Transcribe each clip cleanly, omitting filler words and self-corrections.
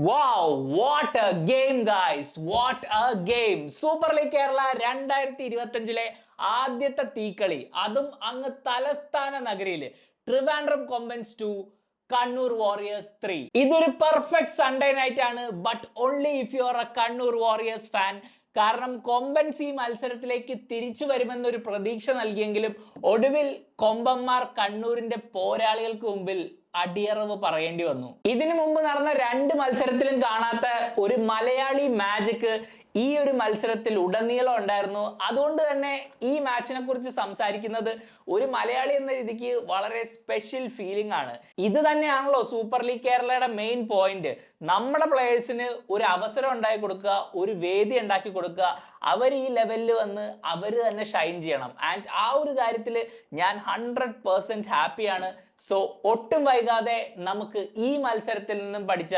Wow what A game guys, what A game. Super league Kerala 2025 ആദ്യത്തെ തീക്കളി, അതും അങ്ങ് തലസ്ഥാന നഗരിയില് ട്രിവാൻഡ്രം കൊമ്പൻസ് 2 കണ്ണൂർ വാരിയേഴ്സ് 3. ഇതൊരു പെർഫെക്റ്റ് സൺഡേ നൈറ്റ് ആണ്, but only if you are A Kannur warriors fan. കാരണം കൊമ്പൻസ് ഈ മത്സരത്തിലേക്ക് തിരിച്ചു വരുമെന്നൊരു പ്രതീക്ഷ നൽകിയെങ്കിലും ഒടുവിൽ കൊമ്പന്മാർ കണ്ണൂരിന്റെ പോരാളികൾക്ക് മുമ്പിൽ അടിയറവ് പറയേണ്ടി വന്നു. ഇതിനു മുമ്പ് നടന്ന 2 മത്സരത്തിലും കാണാത്ത ഒരു മലയാളി മാജിക് ഈ ഒരു മത്സരത്തിൽ ഉടനീളം ഉണ്ടായിരുന്നു. അതുകൊണ്ട് തന്നെ ഈ മാച്ചിനെ കുറിച്ച് സംസാരിക്കുന്നത് ഒരു മലയാളി എന്ന രീതിക്ക് വളരെ സ്പെഷ്യൽ ഫീലിംഗ് ആണ്. ഇത് തന്നെയാണല്ലോ സൂപ്പർ ലീഗ് കേരളയുടെ മെയിൻ പോയിന്റ്. നമ്മുടെ പ്ലേയേഴ്സിന് ഒരു അവസരം ഉണ്ടാക്കി കൊടുക്കുക, ഒരു വേദി ഉണ്ടാക്കി കൊടുക്കുക, അവർ ഈ ലെവലിൽ വന്ന് അവർ തന്നെ ഷൈൻ ചെയ്യണം. ആൻഡ് ആ ഒരു കാര്യത്തിൽ ഞാൻ 100% ഹാപ്പിയാണ്. സോ ഒട്ടും വൈകാതെ നമുക്ക് ഈ മത്സരത്തിൽ നിന്നും പഠിച്ച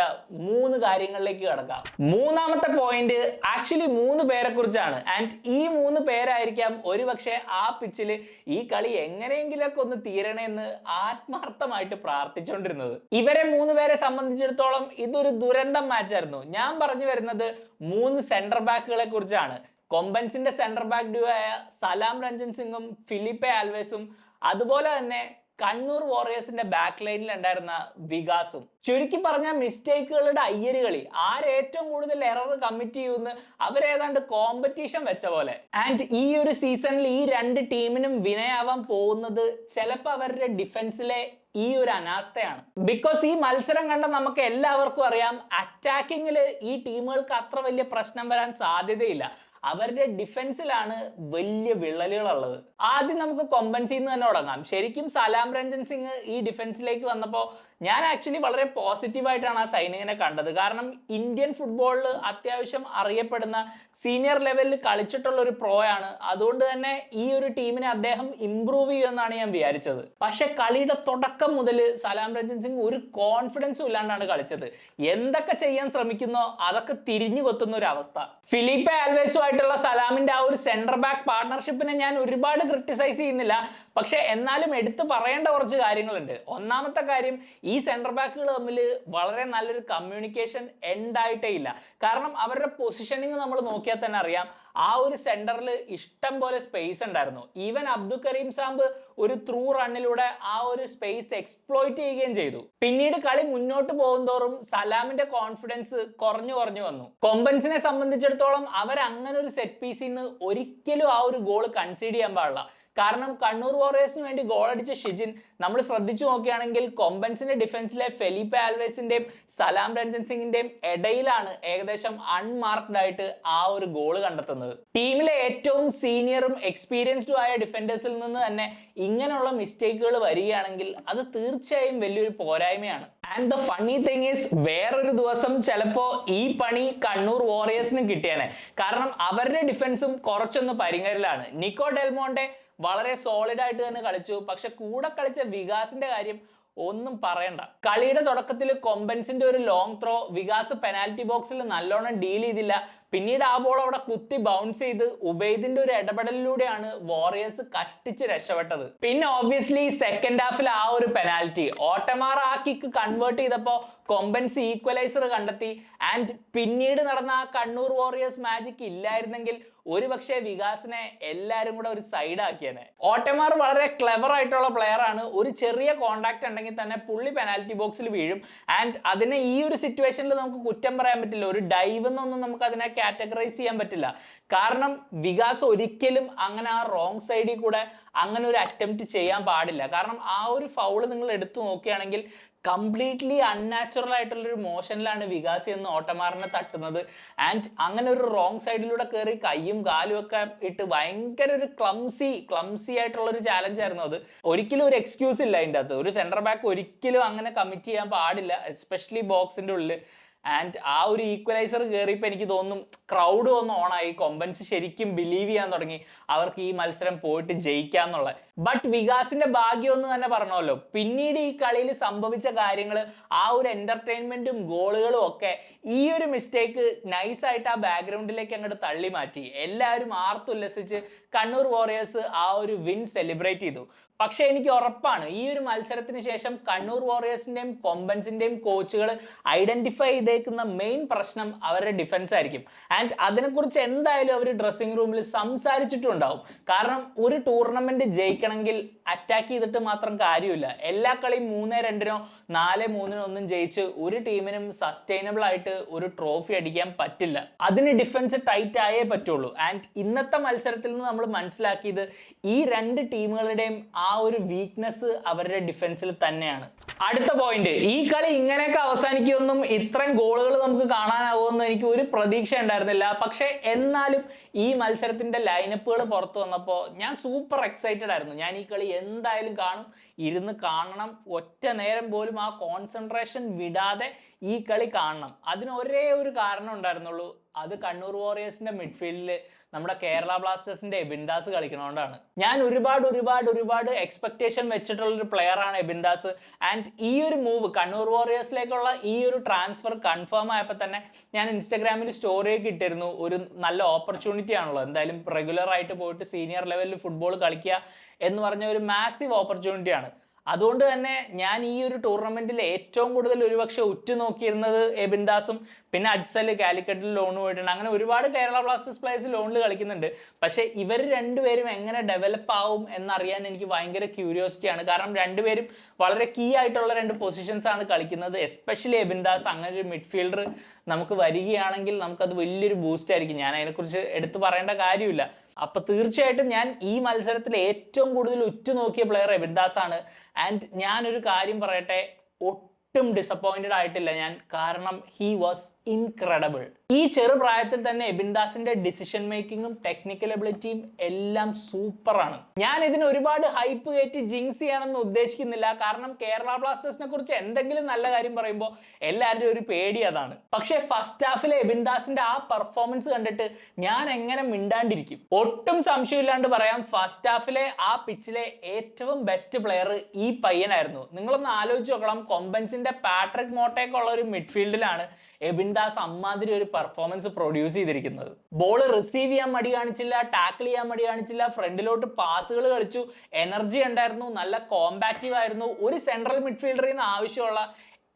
3 കാര്യങ്ങളിലേക്ക് കടക്കാം. മൂന്നാമത്തെ പോയിന്റ് ആക്ച്വലി 3 പേരെ കുറിച്ചാണ്. ആൻഡ് ഈ 3 പേരായിരിക്കാം ഒരുപക്ഷെ ആ പിച്ചിൽ ഈ കളി എങ്ങനെയെങ്കിലൊക്കെ ഒന്ന് തീരണേന്ന് ആത്മാർത്ഥമായിട്ട് പ്രാർത്ഥിച്ചുകൊണ്ടിരുന്നത്. ഇവരെ 3 പേരെ സംബന്ധിച്ചിടത്തോളം ഇതൊരു ദുരന്തം മാച്ചായിരുന്നു. ഞാൻ പറഞ്ഞു വരുന്നത് 3 സെന്റർ ബാക്കുകളെ കുറിച്ചാണ്. കൊമ്പൻസിന്റെ സെന്റർ ബാക്ക് ഡ്യൂ ആയ സലാം രഞ്ജൻ സിംഗും ഫിലിപ്പെ ആൽവേസും, അതുപോലെ തന്നെ കണ്ണൂർ വാറിയേഴ്സിന്റെ ബാക്ക് ലൈനിൽ ഉണ്ടായിരുന്ന വികാസും. ചുരുക്കി പറഞ്ഞ മിസ്റ്റേക്കുകളുടെ അയ്യരുകളി, ആരേറ്റവും കൂടുതൽ എറർ കമ്മിറ്റ് ചെയ്യുമെന്ന് അവരേതാണ്ട് കോമ്പറ്റീഷൻ വെച്ച പോലെ. ആൻഡ് ഈ ഒരു സീസണിൽ ഈ 2 ടീമിനും വിനയാവാൻ പോകുന്നത് ചിലപ്പോൾ അവരുടെ ഡിഫൻസിലെ ഈ ഒരു അനാസ്ഥയാണ്. ബിക്കോസ് ഈ മത്സരം കണ്ട നമുക്ക് എല്ലാവർക്കും അറിയാം, അറ്റാക്കിങ്ങിൽ ഈ ടീമുകൾക്ക് അത്ര വലിയ പ്രശ്നം വരാൻ സാധ്യതയില്ല. അവരുടെ ഡിഫൻസിലാണ് വലിയ വിള്ളലുകളുള്ളത്. ആദ്യം നമുക്ക് കൊമ്പൻസിൽ നിന്ന് തന്നെ തുടങ്ങാം. ശരിക്കും സലാം രഞ്ജൻ സിംഗ് ഈ ഡിഫൻസിലേക്ക് വന്നപ്പോൾ ഞാൻ ആക്ച്വലി വളരെ പോസിറ്റീവായിട്ടാണ് ആ സൈനിങ്ങിനെ കണ്ടത്. കാരണം ഇന്ത്യൻ ഫുട്ബോളിൽ അത്യാവശ്യം അറിയപ്പെടുന്ന സീനിയർ ലെവലിൽ കളിച്ചിട്ടുള്ള ഒരു പ്രോ ആണ്. അതുകൊണ്ട് തന്നെ ഈ ഒരു ടീമിനെ അദ്ദേഹം ഇംപ്രൂവ് ചെയ്യുമെന്നാണ് ഞാൻ വിചാരിച്ചത്. പക്ഷെ കളിയുടെ തുടക്കം മുതൽ സലാം രഞ്ജൻ സിംഗ് ഒരു കോൺഫിഡൻസും ഇല്ലാണ്ടാണ് കളിച്ചത്. എന്തൊക്കെ ചെയ്യാൻ ശ്രമിക്കുന്നോ അതൊക്കെ തിരിഞ്ഞു കൊത്തുന്ന ഒരു അവസ്ഥ. ഫിലിപ്പെ ആൽവേസുമായിട്ടുള്ള സലാമിന്റെ ആ ഒരു സെന്റർ ബാക്ക് പാർട്ണർഷിപ്പിനെ ഞാൻ ഒരുപാട് ക്രിട്ടിസൈസ് ചെയ്യുന്നില്ല. പക്ഷെ എന്നാലും എടുത്തു പറയേണ്ട കുറച്ച് കാര്യങ്ങളുണ്ട്. ഒന്നാമത്തെ കാര്യം, ഈ സെന്റർ ബാക്കുകൾ തമ്മിൽ വളരെ നല്ലൊരു കമ്മ്യൂണിക്കേഷൻ ഉണ്ടായിട്ടേ ഇല്ല. കാരണം അവരുടെ പൊസിഷനിങ് നമ്മൾ നോക്കിയാൽ തന്നെ അറിയാം, ആ ഒരു സെന്ററിൽ ഇഷ്ടം പോലെ സ്പേസ് ഉണ്ടായിരുന്നു. ഈവൻ അബ്ദുൽ കരീം സാമ്പ് ഒരു ത്രൂ റണ്ണിലൂടെ ആ ഒരു സ്പേസ് എക്സ്പ്ലോയിറ്റ് ചെയ്യുകയും ചെയ്തു. പിന്നീട് കളി മുന്നോട്ട് പോകുന്തോറും സലാമിന്റെ കോൺഫിഡൻസ് കുറഞ്ഞു വന്നു. കൊമ്പൻസിനെ സംബന്ധിച്ചിടത്തോളം അവർ അങ്ങനെ ഒരു സെറ്റ് പീസിൽ നിന്ന് ഒരിക്കലും ആ ഒരു ഗോൾ കൺസീഡ് ചെയ്യാൻ പാടില്ല. കാരണം കണ്ണൂർ വാറിയേഴ്സിന് വേണ്ടി ഗോൾ അടിച്ച ഷിജിൻ നമ്മൾ ശ്രദ്ധിച്ചു നോക്കുകയാണെങ്കിൽ കൊമ്പൻസിന്റെ ഡിഫൻസിലെ ഫെലിപ്പെ ആൽവേസിന്റെയും സലാം രഞ്ജൻ സിംഗിന്റെയും ഇടയിലാണ് ഏകദേശം അൺമാർക്ക്ഡ് ആയിട്ട് ആ ഒരു ഗോൾ കണ്ടെത്തുന്നത്. ടീമിലെ ഏറ്റവും സീനിയറും എക്സ്പീരിയൻസ്ഡും ആയ ഡിഫൻഡേഴ്സിൽ നിന്ന് തന്നെ ഇങ്ങനെയുള്ള മിസ്റ്റേക്കുകൾ വരികയാണെങ്കിൽ അത് തീർച്ചയായും വലിയൊരു പോരായ്മയാണ്. And the funny thing is, വേറൊരു ദിവസം ചിലപ്പോ ഈ പണി കണ്ണൂർ വാറിയേഴ്സിന് കിട്ടിയാനെ. കാരണം അവരുടെ ഡിഫൻസും കുറച്ചൊന്ന് പരിങ്ങലിലാണ്. നിക്കോ ഡെൽമോണ്ടെ വളരെ സോളിഡ് ആയിട്ട് തന്നെ കളിച്ചു. പക്ഷെ കൂടെ കളിച്ച വികാസിന്റെ കാര്യം ഒന്നും പറയണ്ട. കളിയുടെ തുടക്കത്തിൽ കൊമ്പൻസിന്റെ ഒരു ലോങ് ത്രോ വികാസ് പെനാൽറ്റി ബോക്സിൽ നല്ലോണം ഡീൽ ചെയ്തില്ല. പിന്നീട് ആ ബോൾ അവിടെ കുത്തി ബൗൺസ് ചെയ്ത് ഉബൈദിന്റെ ഒരു ഇടപെടലിലൂടെയാണ് വാറിയേഴ്സ് കഷ്ടിച്ച് രക്ഷപ്പെട്ടത്. പിന്നെ ഓബ്വിയസ്ലി സെക്കൻഡ് ഹാഫിൽ ആ ഒരു പെനാൽറ്റി ഓട്ടമാർ ആ കിക്ക് കൺവേർട്ട് ചെയ്തപ്പോൾ കൊമ്പൻസ് ഈക്വലൈസർ കണ്ടെത്തി. ആൻഡ് പിന്നീട് നടന്ന ആ കണ്ണൂർ വാറിയേഴ്സ് മാജിക് ഇല്ലായിരുന്നെങ്കിൽ ഒരു പക്ഷേ വികാസിനെ എല്ലാവരും കൂടെ ഒരു സൈഡ് ആക്കിയേനെ. ഓട്ടമാർ വളരെ ക്ലെവർ ആയിട്ടുള്ള പ്ലെയർ ആണ്. ഒരു ചെറിയ കോണ്ടാക്ട് ഉണ്ടെങ്കിൽ തന്നെ പുള്ളി പെനാൽറ്റി ബോക്സിൽ വീഴും. ആൻഡ് അതിനെ ഈ ഒരു സിറ്റുവേഷനിൽ നമുക്ക് കുറ്റം പറയാൻ പറ്റില്ല. ഒരു ഡൈവ് എന്നൊന്നും നമുക്ക് അതിനെ കാറ്റഗറൈസ് ചെയ്യാൻ പറ്റില്ല. കാരണം വികാസ് ഒരിക്കലും അങ്ങനെ ആ റോങ് സൈഡിൽ കൂടെ അങ്ങനെ ഒരു അറ്റംപ്റ്റ് ചെയ്യാൻ പാടില്ല. കാരണം ആ ഒരു ഫൗള് നിങ്ങൾ എടുത്തു നോക്കുകയാണെങ്കിൽ കംപ്ലീറ്റ്ലി അൺനാച്ചുറൽ ആയിട്ടുള്ളൊരു മോഷനിലാണ് വികാസ് എന്ന് ഓട്ടമാറിനെ തട്ടുന്നത്. ആൻഡ് അങ്ങനെ ഒരു റോങ് സൈഡിലൂടെ കയറി കയ്യും കാലും ഒക്കെ ഇട്ട് ഭയങ്കര ഒരു ക്ലംസി ആയിട്ടുള്ള ഒരു ചാലഞ്ച് ആയിരുന്നു അത്. ഒരിക്കലും ഒരു എക്സ്ക്യൂസ് ഇല്ല അതിൻ്റെ അകത്ത്. ഒരു സെന്റർ ബാക്ക് ഒരിക്കലും അങ്ങനെ കമ്മിറ്റ് ചെയ്യാൻ പാടില്ല, എസ്പെഷ്യലി ബോക്സിന്റെ ഉള്ളിൽ. ആൻഡ് ആ ഒരു ഈക്വലൈസർ കയറിയപ്പോൾ എനിക്ക് തോന്നും ക്രൗഡ് ഒന്ന് ഓണായി. കൊമ്പൻസ് ശരിക്കും ബിലീവ് ചെയ്യാൻ തുടങ്ങി അവർക്ക് ഈ മത്സരം പോയിട്ട് ജയിക്കാന്നുള്ളത്. ബട്ട് വികാസിന്റെ ഭാഗ്യം എന്ന് തന്നെ പറഞ്ഞല്ലോ. പിന്നീട് ഈ കളിയിൽ സംഭവിച്ച കാര്യങ്ങൾ, ആ ഒരു എന്റർടൈൻമെന്റും ഗോളുകളും ഒക്കെ ഈ ഒരു മിസ്റ്റേക്ക് നൈസായിട്ട് ആ ബാക്ക്ഗ്രൗണ്ടിലേക്ക് അങ്ങോട്ട് തള്ളി മാറ്റി. എല്ലാവരും ആർത്തുല്ലസിച്ച് കണ്ണൂർ വാറിയേഴ്സ് ആ ഒരു വിൻ സെലിബ്രേറ്റ് ചെയ്തു. പക്ഷെ എനിക്ക് ഉറപ്പാണ് ഈ ഒരു മത്സരത്തിന് ശേഷം കണ്ണൂർ വാറിയേഴ്സിന്റെയും കൊമ്പൻസിന്റെയും കോച്ചുകൾ ഐഡന്റിഫൈ ചെയ്ത കണ്ടേക്കുന്ന മെയിൻ പ്രശ്നം അവരുടെ ഡിഫൻസ് ആയിരിക്കും. ആൻഡ് അതിനെക്കുറിച്ച് എന്തായാലും അവർ ഡ്രസ്സിംഗ് റൂമിൽ സംസാരിച്ചിട്ടുണ്ടാവും. കാരണം ഒരു ടൂർണമെന്റ് ജയിക്കണമെങ്കിൽ അറ്റാക്ക് ചെയ്തിട്ട് മാത്രം കാര്യമില്ല. എല്ലാ കളിയും 3-2 4-3 ഒന്നും ജയിച്ച് ഒരു ടീമിനും സസ്റ്റൈനബിൾ ആയിട്ട് ഒരു ട്രോഫി അടിക്കാൻ പറ്റില്ല. അതിന് ഡിഫൻസ് ടൈറ്റ് ആയേ പറ്റുള്ളൂ. ആൻഡ് ഇന്നത്തെ മത്സരത്തിൽ നിന്ന് നമ്മൾ മനസ്സിലാക്കിയത് ഈ രണ്ട് ടീമുകളുടെയും ആ ഒരു വീക്ക്നെസ് അവരുടെ ഡിഫൻസിൽ തന്നെയാണ്. അടുത്ത പോയിന്റ്, ഈ കളി ഇങ്ങനെയൊക്കെ അവസാനിക്കുമെന്നും ഇത്രയും ഗോളുകൾ നമുക്ക് കാണാനാവുമെന്നും എനിക്ക് ഒരു പ്രതീക്ഷ ഉണ്ടായിരുന്നില്ല. പക്ഷെ എന്നാലും ഈ മത്സരത്തിന്റെ ലൈനപ്പുകൾ പുറത്തു വന്നപ്പോൾ ഞാൻ സൂപ്പർ എക്സൈറ്റഡ് ആയിരുന്നു. ഞാൻ ഈ കളി എന്തായാലും കാണും, ഇരുന്ന് കാണണം, ഒറ്റ നേരം പോലും ആ കോൺസെൻട്രേഷൻ വിടാതെ ഈ കളി കാണണം. അതിന് ഒരേ ഒരു കാരണം ഉണ്ടായിരുന്നുള്ളൂ, അത് കണ്ണൂർ വാറിയേഴ്സിന്റെ മിഡ്ഫീൽഡിൽ നമ്മുടെ കേരള ബ്ലാസ്റ്റേഴ്സിന്റെ എബിൻദാസ് കളിക്കണോണ്ടാണ്. ഞാൻ ഒരുപാട് എക്സ്പെക്ടേഷൻ വെച്ചിട്ടുള്ള ഒരു പ്ലെയർ ആണ് എബിൻദാസ്. ആൻഡ് ഈ ഒരു മൂവ് കണ്ണൂർ വാറിയേഴ്സിലേക്കുള്ള ഈ ഒരു ട്രാൻസ്ഫർ കൺഫേം ആയപ്പോൾ തന്നെ ഞാൻ ഇൻസ്റ്റാഗ്രാമിൽ സ്റ്റോറിയൊക്കെ ഇട്ടിരുന്നു. ഒരു നല്ല ഓപ്പർച്യൂണിറ്റി ആണല്ലോ, എന്തായാലും റെഗുലർ ആയിട്ട് പോയിട്ട് സീനിയർ ലെവലിൽ ഫുട്ബോൾ കളിക്കുക എന്ന് പറഞ്ഞ ഒരു മാസീവ് ഓപ്പർച്യൂണിറ്റി ആണ്. അതുകൊണ്ട് തന്നെ ഞാൻ ഈ ഒരു ടൂർണമെന്റിൽ ഏറ്റവും കൂടുതൽ ഒരുപക്ഷെ ഉറ്റുനോക്കിയിരുന്നത് എബിൻദാസും പിന്നെ അജ്സൽ കാലിക്കറ്റിൽ ലോൺ പോയിട്ടുണ്ട്. അങ്ങനെ ഒരുപാട് കേരള ബ്ലാസ്റ്റേഴ്സ് പ്ലേയേഴ്സ് ലോണിൽ കളിക്കുന്നുണ്ട്. പക്ഷേ ഇവർ രണ്ടുപേരും എങ്ങനെ ഡെവലപ്പ് ആവും എന്നറിയാൻ എനിക്ക് ഭയങ്കര ക്യൂരിയോസിറ്റിയാണ്. കാരണം രണ്ടുപേരും വളരെ കീ ആയിട്ടുള്ള രണ്ട് പൊസിഷൻസ് ആണ് കളിക്കുന്നത്. എസ്പെഷ്യലി എബിൻദാസ് അങ്ങനെ ഒരു മിഡ്ഫീൽഡർ നമുക്ക് വരികയാണെങ്കിൽ നമുക്കത് വലിയൊരു ബൂസ്റ്റ് ആയിരിക്കും. ഞാൻ അതിനെക്കുറിച്ച് എടുത്തു പറയേണ്ട കാര്യമില്ല. അപ്പൊ തീർച്ചയായിട്ടും ഞാൻ ഈ മത്സരത്തിൽ ഏറ്റവും കൂടുതൽ ഉറ്റുനോക്കിയ പ്ലെയർ എബിൻദാസ് ആണ്. ആൻഡ് ഞാനൊരു കാര്യം പറയട്ടെ, ഒട്ടും ഡിസപ്പോയിന്റഡ് ആയിട്ടില്ല ഞാൻ. കാരണം ഹി വാസ് ഇൻക്രെഡിബിൾ. ഈ ചെറുപ്രായത്തിൽ തന്നെ എബിൻദാസിന്റെ ഡിസിഷൻ മേക്കിങ്ങും ടെക്നിക്കൽ എബിലിറ്റിയും എല്ലാം സൂപ്പറാണ്. ഞാൻ ഇതിന് ഒരുപാട് ഹൈപ്പ് കയറ്റി ജിങ്സ് ചെയ്യാനൊന്നും ഉദ്ദേശിക്കുന്നില്ല. കാരണം കേരള ബ്ലാസ്റ്റേഴ്സിനെ കുറിച്ച് എന്തെങ്കിലും നല്ല കാര്യം പറയുമ്പോൾ എല്ലാവരുടെയും ഒരു പേടി അതാണ്. പക്ഷേ ഫസ്റ്റ് ഹാഫിലെ എബിൻദാസിന്റെ ആ പെർഫോമൻസ് കണ്ടിട്ട് ഞാൻ എങ്ങനെ മിണ്ടാണ്ടിരിക്കും? ഒട്ടും സംശയമില്ലാണ്ട് പറയാം, ഫസ്റ്റ് ഹാഫിലെ ആ പിച്ചിലെ ഏറ്റവും ബെസ്റ്റ് പ്ലെയർ ഈ പയ്യനായിരുന്നു. നിങ്ങളൊന്ന് ആലോചിച്ച് നോക്കണം, കൊമ്പൻസിന്റെ പാട്രിക് മോട്ടേക്കുള്ള ഒരു മിഡ്ഫീൽഡിലാണ് എബിൻദാസ് അമ്മാതിരി ഒരു പെർഫോമൻസ് പ്രൊഡ്യൂസ് ചെയ്തിരിക്കുന്നത്. ബോൾ റിസീവ് ചെയ്യാൻ മടി കാണിച്ചില്ല, ടാക്കിൾ ചെയ്യാൻ മടി കാണിച്ചില്ല, ഫ്രണ്ടിലോട്ട് പാസുകൾ കളിച്ചു, എനർജി ഉണ്ടായിരുന്നു, നല്ല കോമ്പാക്റ്റീവ് ആയിരുന്നു. ഒരു സെൻട്രൽ മിഡ്ഫീൽഡറിൽ നിന്ന് ആവശ്യമുള്ള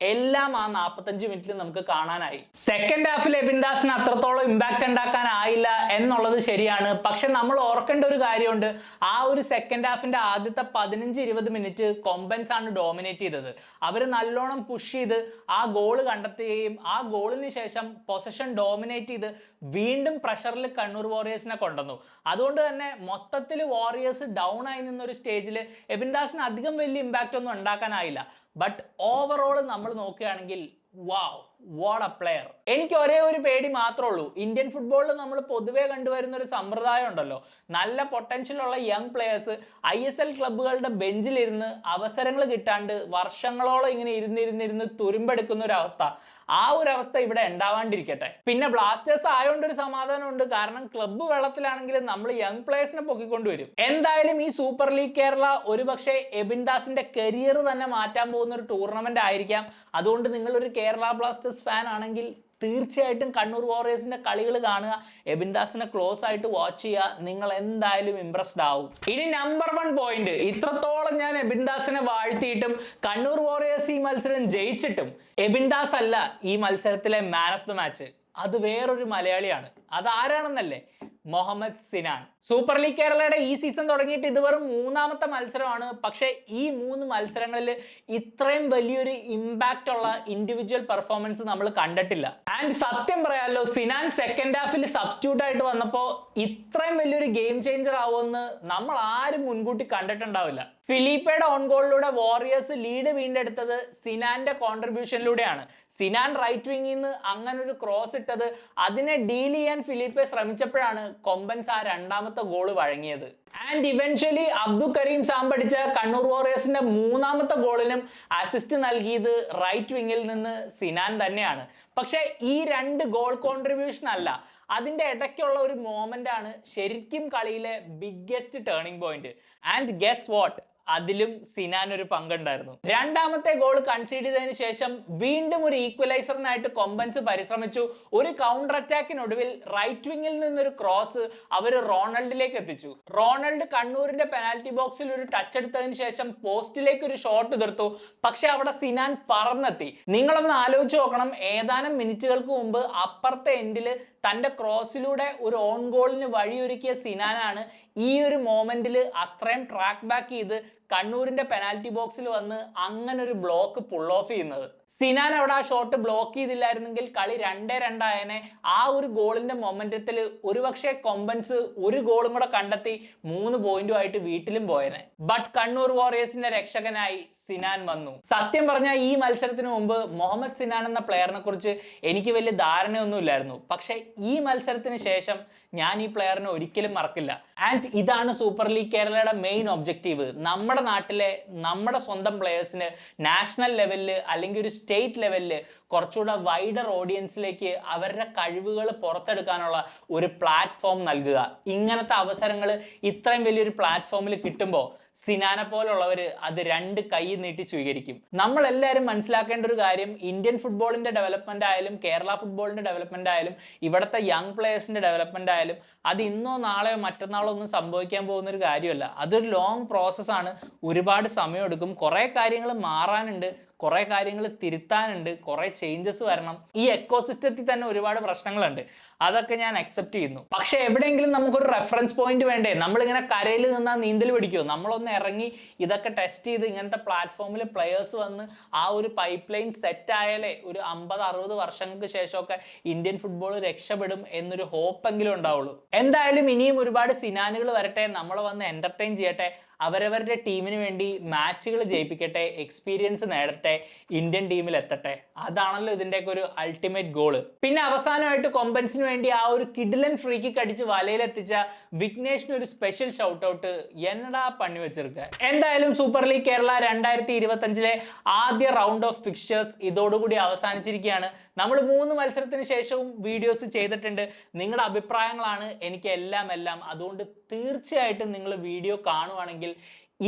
എല്ലാം ആ 45 മിനിറ്റിൽ നമുക്ക് കാണാനായി. സെക്കൻഡ് ഹാഫിൽ എബിൻദാസിന് അത്രത്തോളം ഇമ്പാക്ട് ഉണ്ടാക്കാനായില്ല എന്നുള്ളത് ശരിയാണ്. പക്ഷെ നമ്മൾ ഓർക്കേണ്ട ഒരു കാര്യമുണ്ട്, ആ ഒരു സെക്കൻഡ് ഹാഫിന്റെ ആദ്യത്തെ 15-20 മിനിറ്റ് കൊമ്പൻസ് ആണ് ഡോമിനേറ്റ് ചെയ്തത്. അവർ നല്ലോണം പുഷ് ചെയ്ത് ആ ഗോൾ കണ്ടെത്തുകയും ആ ഗോളിന് ശേഷം പൊസഷൻ ഡോമിനേറ്റ് ചെയ്ത് വീണ്ടും പ്രഷറിൽ കണ്ണൂർ വാറിയേഴ്സിനെ കൊണ്ടുവന്നു. അതുകൊണ്ട് തന്നെ മൊത്തത്തിൽ വാറിയേഴ്സ് ഡൗൺ ആയി നിന്നൊരു സ്റ്റേജിൽ എബിൻദാസിന് അധികം വലിയ ഇമ്പാക്റ്റ് ഒന്നും ഉണ്ടാക്കാനായില്ല. ബട്ട് ഓവറോൾ നമ്മൾ നോക്കുകയാണെങ്കിൽ വാവ്, വാട്ട് എ പ്ലെയർ. എനിക്ക് ഒരേ ഒരു പേടി മാത്രമേ ഉള്ളൂ, ഇന്ത്യൻ ഫുട്ബോളിൽ നമ്മൾ പൊതുവെ കണ്ടുവരുന്ന ഒരു സമ്പ്രദായം ഉണ്ടല്ലോ, നല്ല പൊട്ടൻഷ്യൽ ഉള്ള യങ് പ്ലെയേഴ്സ് ISL ക്ലബ്ബുകളുടെ ബെഞ്ചിലിരുന്ന് അവസരങ്ങൾ കിട്ടാണ്ട് വർഷങ്ങളോളം ഇങ്ങനെ ഇരുന്നിരുന്നിരുന്ന് തുരുമ്പെടുക്കുന്ന ഒരു അവസ്ഥ. ആ ഒരു അവസ്ഥ ഇവിടെ ഉണ്ടാവാണ്ടിരിക്കട്ടെ. പിന്നെ ബ്ലാസ്റ്റേഴ്സ് ആയതുകൊണ്ട് ഒരു സമാധാനമുണ്ട്, കാരണം ക്ലബ്ബ് വെള്ളത്തിലാണെങ്കിലും നമ്മൾ യങ് പ്ലേയേഴ്സിനെ പൊക്കിക്കൊണ്ടുവരും. എന്തായാലും ഈ സൂപ്പർ ലീഗ് കേരള ഒരുപക്ഷെ എബിൻദാസിന്റെ കരിയർ തന്നെ മാറ്റാൻ പോകുന്ന ഒരു ടൂർണമെന്റ് ആയിരിക്കാം. അതുകൊണ്ട് നിങ്ങളൊരു കേരള ബ്ലാസ്റ്റേഴ്സ് ഫാൻ ആണെങ്കിൽ തീർച്ചയായിട്ടും കണ്ണൂർ വാറിയേഴ്സിന്റെ കളികൾ കാണുക, എബിൻദാസിനെ ക്ലോസ് ആയിട്ട് വാച്ച് ചെയ്യുക, നിങ്ങൾ എന്തായാലും ഇംപ്രസ്ഡ് ആവും. ഇനി നമ്പർ 1 പോയിന്റ്, ഇത്രത്തോളം ഞാൻ എബിൻദാസിനെ വാഴ്ത്തിയിട്ടും കണ്ണൂർ വാറിയേഴ്സ് ഈ മത്സരം ജയിച്ചിട്ടും എബിൻദാസ് അല്ല ഈ മത്സരത്തിലെ മാൻ ഓഫ് ദ മാച്ച്. അത് വേറൊരു മലയാളിയാണ്. അതാരാണെന്നല്ലേ? മുഹമ്മദ് സിനാൻ. സൂപ്പർ ലീഗ് കേരളയുടെ ഈ സീസൺ തുടങ്ങിയിട്ട് ഇത് വെറും 3ാമത്തെ മത്സരമാണ്. പക്ഷേ ഈ 3 മത്സരങ്ങളിൽ ഇത്രയും വലിയൊരു ഇമ്പാക്റ്റ് ഉള്ള ഇൻഡിവിജ്വൽ പെർഫോമൻസ് നമ്മൾ കണ്ടിട്ടില്ല. ആൻഡ് സത്യം പറയാമല്ലോ, സിനാൻ സെക്കൻഡ് ഹാഫിൽ സബ്സ്റ്റിറ്റ്യൂട്ട് ആയിട്ട് വന്നപ്പോൾ ഇത്രയും വലിയൊരു ഗെയിം ചേഞ്ചർ ആവുമെന്ന് നമ്മൾ ആരും മുൻകൂട്ടി കണ്ടിട്ടുണ്ടാവില്ല. ഫിലിപ്പയുടെ ഓൺ ഗോളിലൂടെ വാറിയേഴ്സ് ലീഡ് വീണ്ടെടുത്തത് സിനാന്റെ കോൺട്രിബ്യൂഷനിലൂടെയാണ്. സിനാൻ റൈറ്റ് വിങ്ങിൽ നിന്ന് അങ്ങനെ ഒരു ക്രോസ് ഇട്ടത്, അതിനെ ഡീൽ ചെയ്യാൻ ഫിലിപ്പെ ശ്രമിച്ചപ്പോഴാണ് കൊമ്പൻസ് ആ 2ാമത്തെ ഗോൾ വഴങ്ങിയത്. ആൻഡ് ഇവൻച്വലി അബ്ദുൽ കരീം സാമ്പടിച്ച കണ്ണൂർ വാറിയേഴ്സിന്റെ 3ാമത്തെ ഗോളിനും അസിസ്റ്റ് നൽകിയത് റൈറ്റ് വിങ്ങിൽ നിന്ന് സിനാൻ തന്നെയാണ്. പക്ഷെ ഈ 2 ഗോൾ കോൺട്രിബ്യൂഷൻ അല്ല, അതിന്റെ ഇടയ്ക്കുള്ള ഒരു മൊമെന്റ് ആണ് ശരിക്കും കളിയിലെ biggest turning point. And guess what, അതിലും സിനാൻ ഒരു പങ്കുണ്ടായിരുന്നു. രണ്ടാമത്തെ ഗോൾ കൺസീഡ് ചെയ്തതിനു ശേഷം വീണ്ടും ഒരു ഈക്വലൈസറിനായിട്ട് കൊമ്പൻസ് പരിശ്രമിച്ചു. ഒരു കൗണ്ടർ അറ്റാക്കിനൊടുവിൽ റൈറ്റ് വിങ്ങിൽ നിന്നൊരു ക്രോസ് അവർ റൊണാൾഡിലേക്ക് എത്തിച്ചു. റൊണാൾഡ് കണ്ണൂരിന്റെ പെനാൽറ്റി ബോക്സിൽ ഒരു ടച്ച് എടുത്തതിന് ശേഷം പോസ്റ്റിലേക്ക് ഒരു ഷോട്ട് തീർത്തു. പക്ഷെ അവിടെ സിനാൻ പറന്നെത്തി. നിങ്ങളൊന്ന് ആലോചിച്ച് നോക്കണം, ഏതാനും മിനിറ്റുകൾക്ക് മുമ്പ് അപ്പുറത്തെ എൻഡിൽ തന്റെ ക്രോസിലൂടെ ഒരു ഓൺ ഗോളിന് വഴിയൊരുക്കിയ സിനാനാണ് ഈ ഒരു മൊമെന്റിൽ അത്രയും ട്രാക്ക് ബാക്ക് ചെയ്ത് കണ്ണൂരിന്റെ പെനാൽറ്റി ബോക്സിൽ വന്ന് അങ്ങനെ ഒരു ബ്ലോക്ക് പുൾ ഓഫ് ചെയ്യുന്നത്. സിനാൻ അവിടെ ആ ഷോട്ട് ബ്ലോക്ക് ചെയ്തില്ലായിരുന്നെങ്കിൽ കളി 2-2 ആയനെ. ആ ഒരു ഗോളിന്റെ മൊമെന്റത്തിൽ ഒരുപക്ഷെ കൊമ്പൻസ് ഒരു ഗോളും കൂടെ കണ്ടെത്തി 3 പോയിന്റുമായിട്ട് വീട്ടിലും പോയനെ. ബട്ട് കണ്ണൂർ വാറിയേഴ്സിന്റെ രക്ഷകനായി സിനാൻ വന്നു. സത്യം പറഞ്ഞാൽ ഈ മത്സരത്തിന് മുമ്പ് മുഹമ്മദ് സിനാൻ എന്ന പ്ലെയറിനെ കുറിച്ച് എനിക്ക് വലിയ ധാരണയൊന്നും ഇല്ലായിരുന്നു. പക്ഷെ ഈ മത്സരത്തിന് ശേഷം ഞാൻ ഈ പ്ലെയറിനെ ഒരിക്കലും മറക്കില്ല. ആൻഡ് ഇതാണ് സൂപ്പർ ലീഗ് കേരളയുടെ മെയിൻ ഒബ്ജക്റ്റീവ്. നമ്മുടെ നാട്ടിലെ നമ്മുടെ സ്വന്തം പ്ലെയേഴ്സിന് നാഷണൽ ലെവലിൽ അല്ലെങ്കിൽ ഒരു സ്റ്റേറ്റ് ലെവലിൽ കുറച്ചുകൂടെ വൈഡർ ഓഡിയൻസിലേക്ക് അവരുടെ കഴിവുകൾ പുറത്തെടുക്കാനുള്ള ഒരു പ്ലാറ്റ്ഫോം നൽകുക. ഇങ്ങനത്തെ അവസരങ്ങൾ ഇത്രയും വലിയൊരു പ്ലാറ്റ്ഫോമിൽ കിട്ടുമ്പോൾ സിനാനെ പോലുള്ളവർ അത് 2 കൈ നീട്ടി സ്വീകരിക്കും. നമ്മളെല്ലാവരും മനസ്സിലാക്കേണ്ട ഒരു കാര്യം, ഇന്ത്യൻ ഫുട്ബോളിന്റെ ഡെവലപ്മെന്റ് ആയാലും കേരള ഫുട്ബോളിന്റെ ഡെവലപ്മെന്റ് ആയാലും ഇവിടുത്തെ യങ് പ്ലേയേഴ്സിന്റെ ഡെവലപ്മെന്റ് ആയാലും അത് ഇന്നോ നാളെയോ മറ്റന്നാളോ ഒന്നും സംഭവിക്കാൻ പോകുന്ന ഒരു കാര്യമല്ല. അതൊരു ലോങ് പ്രോസസ്സാണ്. ഒരുപാട് സമയമെടുക്കും. കുറേ കാര്യങ്ങൾ മാറാനുണ്ട്, കുറേ കാര്യങ്ങൾ തിരുത്താനുണ്ട്, കുറേ ചേഞ്ചസ് വരണം. ഈ എക്കോസിസ്റ്റത്തിൽ തന്നെ ഒരുപാട് പ്രശ്നങ്ങളുണ്ട്. അതൊക്കെ ഞാൻ അക്സെപ്റ്റ് ചെയ്യുന്നു. പക്ഷെ എവിടെയെങ്കിലും നമുക്കൊരു റെഫറൻസ് പോയിന്റ് വേണ്ടേ? നമ്മളിങ്ങനെ കരയിൽ നിന്നാൽ നീന്തൽ പിടിക്കുമോ? നമ്മളൊന്ന് ഇറങ്ങി ഇതൊക്കെ ടെസ്റ്റ് ചെയ്ത് ഇങ്ങനത്തെ പ്ലാറ്റ്ഫോമിൽ പ്ലെയേഴ്സ് വന്ന് ആ ഒരു പൈപ്പ് ലൈൻ സെറ്റ് ആയാലേ ഒരു 50-60 വർഷങ്ങൾക്ക് ശേഷമൊക്കെ ഇന്ത്യൻ ഫുട്ബോൾ രക്ഷപ്പെടും എന്നൊരു ഹോപ്പെങ്കിലും ഉണ്ടാവുള്ളൂ. എന്തായാലും ഇനിയും ഒരുപാട് സിനാനുകൾ വരട്ടെ, നമ്മളെ വന്ന് എന്റർടൈൻ ചെയ്യട്ടെ, അവരവരുടെ ടീമിന് വേണ്ടി മാച്ചുകൾ ജയിപ്പിക്കട്ടെ, എക്സ്പീരിയൻസ് നേടട്ടെ, ഇന്ത്യൻ ടീമിൽ എത്തട്ടെ. അതാണല്ലോ ഇതിൻ്റെയൊക്കെ ഒരു അൾട്ടിമേറ്റ് ഗോള്. പിന്നെ അവസാനമായിട്ട് കൊമ്പൻസിന് വേണ്ടി ആ ഒരു കിഡിലൻ ഫ്രീ കിക്ക് അടിച്ച് വലയിലെത്തിച്ച വിഘ്നേഷിന് ഒരു സ്പെഷ്യൽ ഷൗട്ട് ഔട്ട്. എന്നടാ പണി വെച്ചെടുക്കുക. എന്തായാലും സൂപ്പർ ലീഗ് കേരള 2025 ആദ്യ റൗണ്ട് ഓഫ് ഫിക്സ്ചേഴ്സ് ഇതോടുകൂടി അവസാനിച്ചിരിക്കുകയാണ്. നമ്മൾ 3 മത്സരത്തിന് ശേഷവും വീഡിയോസ് ചെയ്തിട്ടുണ്ട്. നിങ്ങളുടെ അഭിപ്രായങ്ങളാണ് എനിക്ക് എല്ലാം. അതുകൊണ്ട് തീർച്ചയായിട്ടും നിങ്ങൾ വീഡിയോ കാണുവാണെങ്കിൽ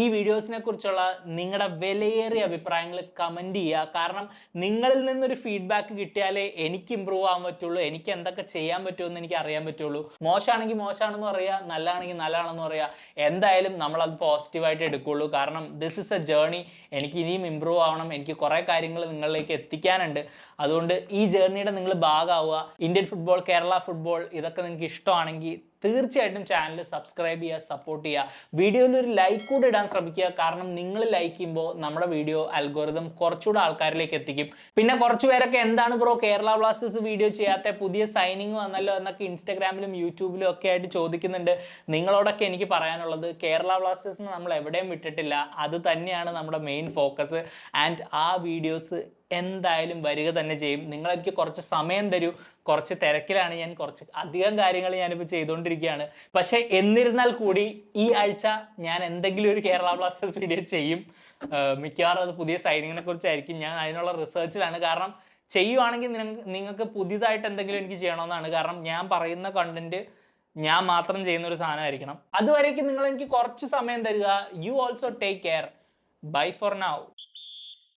ഈ വീഡിയോസിനെ കുറിച്ചുള്ള നിങ്ങളുടെ വിലയേറിയ അഭിപ്രായങ്ങൾ കമൻറ്റ് ചെയ്യുക. കാരണം നിങ്ങളിൽ നിന്നൊരു ഫീഡ്ബാക്ക് കിട്ടിയാലേ എനിക്ക് ഇമ്പ്രൂവ് ആകാൻ പറ്റുള്ളൂ, എനിക്ക് എന്തൊക്കെ ചെയ്യാൻ പറ്റുമെന്ന് എനിക്ക് അറിയാൻ പറ്റുള്ളൂ. മോശമാണെങ്കിൽ മോശമാണെന്ന് പറയുക, നല്ലതാണെങ്കിൽ നല്ലതാണെന്ന് പറയുക. എന്തായാലും നമ്മളത് പോസിറ്റീവായിട്ട് എടുക്കുകയുള്ളൂ. കാരണം ദിസ് ഇസ് എ ജേർണി. എനിക്ക് ഇനിയും ഇമ്പ്രൂവ് ആവണം, എനിക്ക് കുറേ കാര്യങ്ങൾ നിങ്ങളിലേക്ക് എത്തിക്കാനുണ്ട്. അതുകൊണ്ട് ഈ ജേർണിയുടെ നിങ്ങൾ ഭാഗമാവുക. ഇന്ത്യൻ ഫുട്ബോൾ, കേരള ഫുട്ബോൾ ഇതൊക്കെ നിങ്ങൾക്ക് ഇഷ്ടമാണെങ്കിൽ തീർച്ചയായിട്ടും ചാനൽ സബ്സ്ക്രൈബ് ചെയ്യുക, സപ്പോർട്ട് ചെയ്യുക. വീഡിയോയിൽ ഒരു ലൈക്ക് കൂടി ഇടാൻ ശ്രമിക്കുക. കാരണം നിങ്ങൾ ലൈക്ക് ചെയ്യുമ്പോൾ നമ്മുടെ വീഡിയോ അൽഗോരിതം കുറച്ചുകൂടെ ആൾക്കാരിലേക്ക് എത്തിക്കും. പിന്നെ കുറച്ച് പേരൊക്കെ എന്താണ് ബ്രോ കേരള ബ്ലാസ്റ്റേഴ്സ് വീഡിയോ ചെയ്യാത്ത, പുതിയ സൈനിങ് വന്നല്ലോ എന്നൊക്കെ ഇൻസ്റ്റാഗ്രാമിലും യൂട്യൂബിലും ഒക്കെ ആയിട്ട് ചോദിക്കുന്നുണ്ട്. നിങ്ങളോടൊക്കെ എനിക്ക് പറയാനുള്ളത്, കേരള ബ്ലാസ്റ്റേഴ്സിന് നമ്മൾ എവിടെയും വിട്ടിട്ടില്ല. അത് തന്നെയാണ് നമ്മുടെ മെയിൻ ഫോക്കസ്. ആൻഡ് ആ വീഡിയോസ് എന്തായാലും വരിക തന്നെ ചെയ്യും. നിങ്ങളെനിക്ക് കുറച്ച് സമയം തരൂ. കുറച്ച് തിരക്കിലാണ് ഞാൻ, കുറച്ച് അധികം കാര്യങ്ങൾ ഞാനിപ്പോൾ ചെയ്തുകൊണ്ടിരിക്കുകയാണ്. പക്ഷേ എന്നിരുന്നാൽ കൂടി ഈ ആഴ്ച ഞാൻ എന്തെങ്കിലും ഒരു കേരള ബ്ലാസ്റ്റേഴ്സ് വീഡിയോ ചെയ്യും. മിക്കവാറും അത് പുതിയ സൈനിങ്ങിനെ കുറിച്ചായിരിക്കും. ഞാൻ അതിനുള്ള റിസർച്ചിലാണ്. കാരണം ചെയ്യുവാണെങ്കിൽ നിങ്ങൾക്ക് പുതിയതായിട്ട് എന്തെങ്കിലും എനിക്ക് ചെയ്യണമെന്നാണ്. കാരണം ഞാൻ പറയുന്ന കണ്ടന്റ് ഞാൻ മാത്രം ചെയ്യുന്ന ഒരു സാധനമായിരിക്കണം. അതുവരേക്കും നിങ്ങൾ എനിക്ക് കുറച്ച് സമയം തരിക. You also take care. Bye for now.